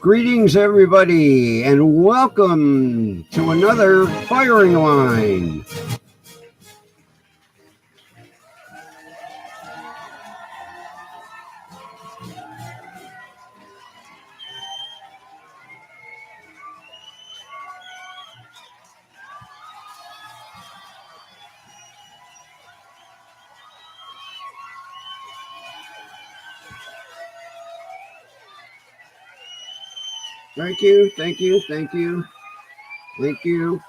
Greetings, everybody, and welcome to another firing line. Thank you, thank you, thank you, thank you,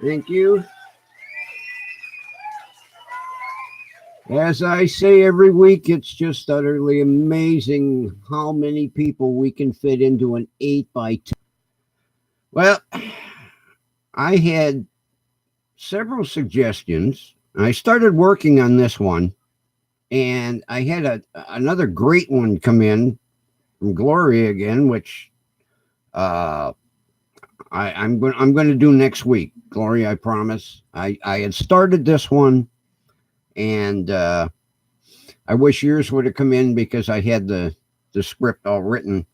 thank you. As I say every week, it's just utterly amazing how many people we can fit into an 8x10. Well, I had several suggestions. I started working on this one, and I had another great one come in from Gloria again, which I'm going to do next week, Gloria. I promise. I had started this one, and I wish yours would have come in because I had the script all written.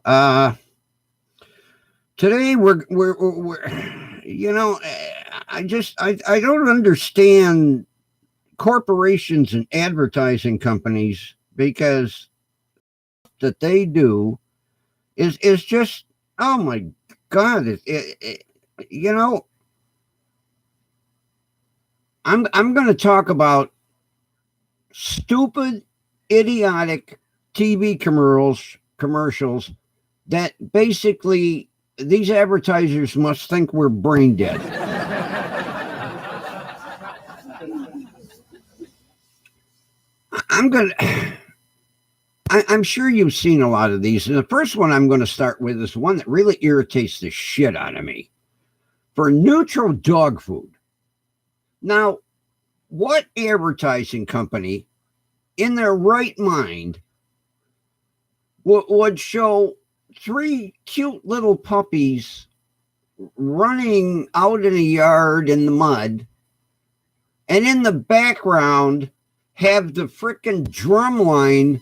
Today we're I don't understand corporations and advertising companies, because that they do is just, oh my God, I'm going to talk about stupid, idiotic TV commercials that basically these advertisers must think we're brain dead. I'm sure you've seen a lot of these. And the first one I'm going to start with is one that really irritates the shit out of me. For neutral dog food. Now, what advertising company in their right mind would show three cute little puppies running out in a yard in the mud, and in the background have the frickin' drum line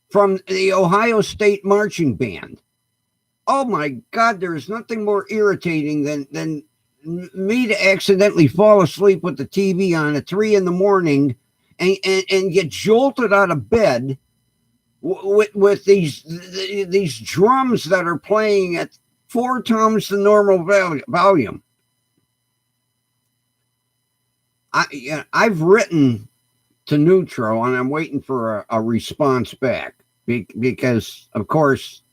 from the Ohio State Marching Band? Oh my God, there is nothing more irritating than me to accidentally fall asleep with the TV on at 3 a.m. and get jolted out of bed with these drums that are playing at 4 times the normal volume. I've written to Neutro, and I'm waiting for a response back, because of course,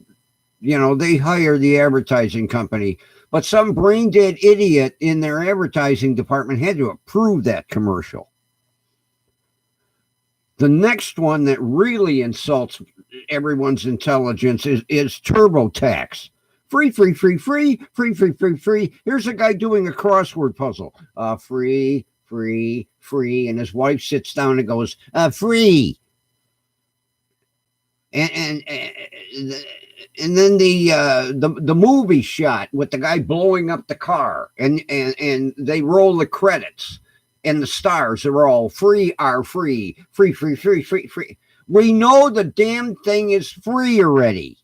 they hire the advertising company, but some brain dead idiot in their advertising department had to approve that commercial. The next one that really insults everyone's intelligence is TurboTax. Free. Here's a guy doing a crossword puzzle. Free. And his wife sits down and goes, free. And then the movie shot with the guy blowing up the car, and they roll the credits, and the stars are all free. We know the damn thing is free already.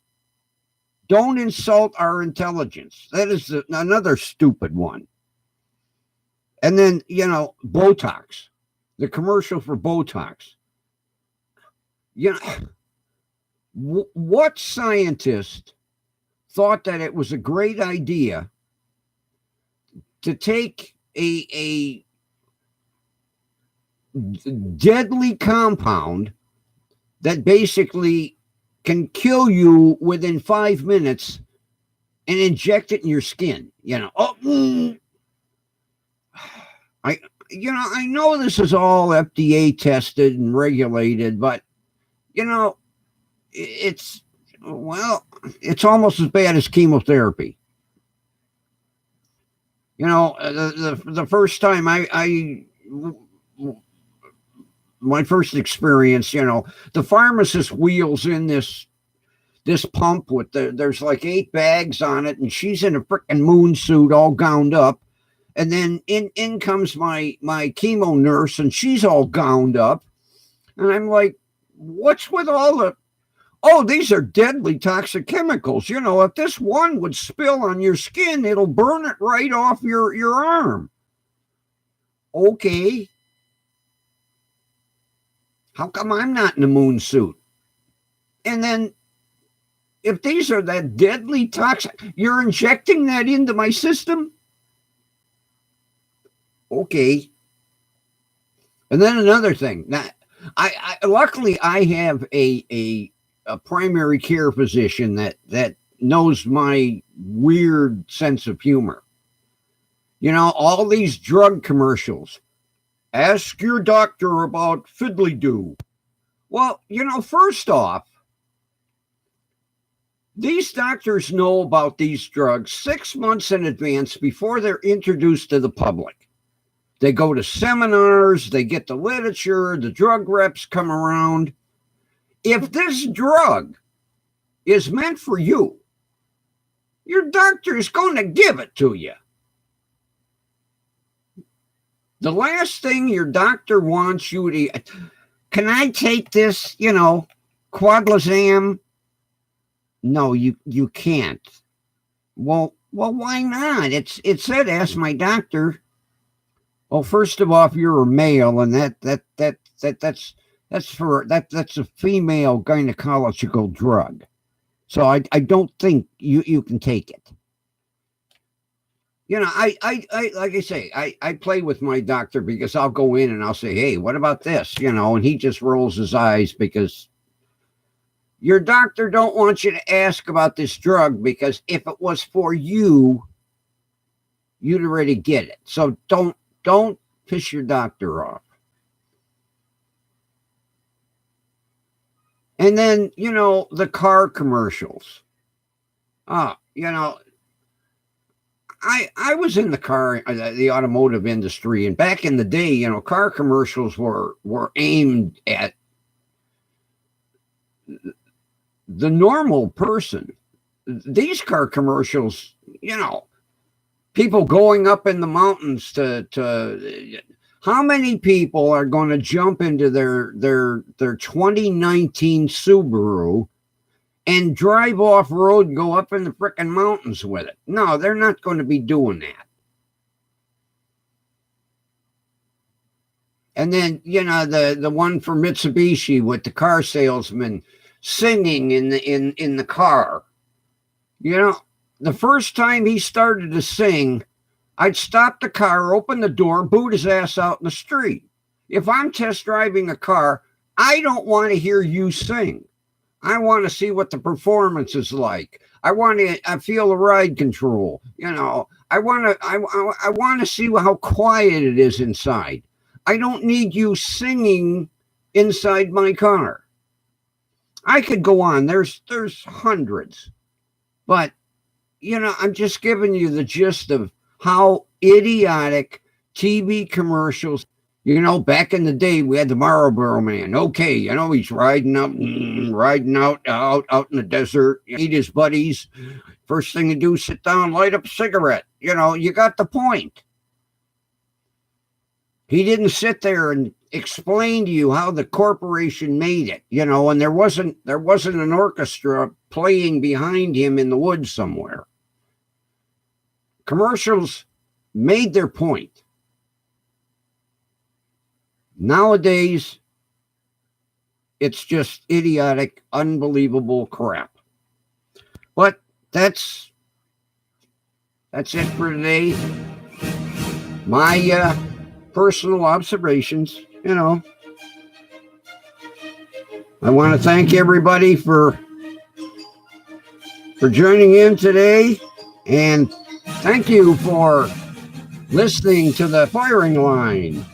Don't insult our intelligence. That is another stupid one. And then, Botox, the commercial for Botox. What scientist thought that it was a great idea to take a deadly compound that basically can kill you within 5 minutes and inject it in your skin? I know this is all FDA tested and regulated, but it's almost as bad as chemotherapy. The first time my first experience, the pharmacist wheels in this pump with there's like 8 bags on it, and she's in a freaking moon suit all gowned up. And then in comes my chemo nurse, and she's all gowned up. And I'm like, what's with all oh, these are deadly toxic chemicals. You know, if this one would spill on your skin, it'll burn it right off your arm. Okay. How come I'm not in a moon suit? And then if these are that deadly toxic, you're injecting that into my system? Okay. And then another thing. Now, I luckily I have a primary care physician that knows my weird sense of humor. You know, all these drug commercials. Ask your doctor about fiddly do. Well, you know, first off, these doctors know about these drugs 6 months in advance before they're introduced to the public. They go to seminars, they get the literature, the drug reps come around. If this drug is meant for you, your doctor is going to give it to you. The last thing your doctor wants you to, can I take this, you know, Quadlazam? No, you can't. Well, why not? It said ask my doctor. Well, first of all, if you're a male, and that's a female gynecological drug, so I don't think you can take it. You know, I like I say, I play with my doctor because I'll go in and I'll say, hey, what about this? You know, and he just rolls his eyes because your doctor don't want you to ask about this drug because if it was for you, you'd already get it. So don't piss your doctor off. And then, you know, the car commercials. You know, I was in the automotive industry, and back in the day, you know, car commercials were aimed at the normal person. These car commercials, you know, people going up in the mountains to how many people are going to jump into their 2019 Subaru and drive off road and go up in the frickin' mountains with it? No, they're not going to be doing that. And then, you know, the one for Mitsubishi with the car salesman singing in the car. You know, the first time he started to sing, I'd stop the car, open the door, boot his ass out in the street. If I'm test driving a car, I don't want to hear you sing. I want to see what the performance is like. I feel the ride control. You know, I want to see how quiet it is inside. I don't need you singing inside my car. I could go on. There's hundreds. But, you know, I'm just giving you the gist of how idiotic TV commercials. You know, back in the day, we had the Marlboro Man. Okay, you know, he's riding out in the desert, eat his buddies. First thing to do, sit down, light up a cigarette. You know, you got the point. He didn't sit there and explain to you how the corporation made it, you know, and there wasn't an orchestra playing behind him in the woods somewhere. Commercials made their point. Nowadays, it's just idiotic, unbelievable crap. But that's it for today. My personal observations, you know. I want to thank everybody for joining in today, and thank you for listening to the firing line.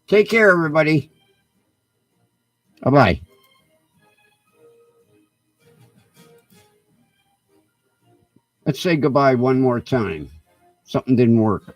Take care, everybody. Bye-bye. Let's say goodbye one more time. Something didn't work.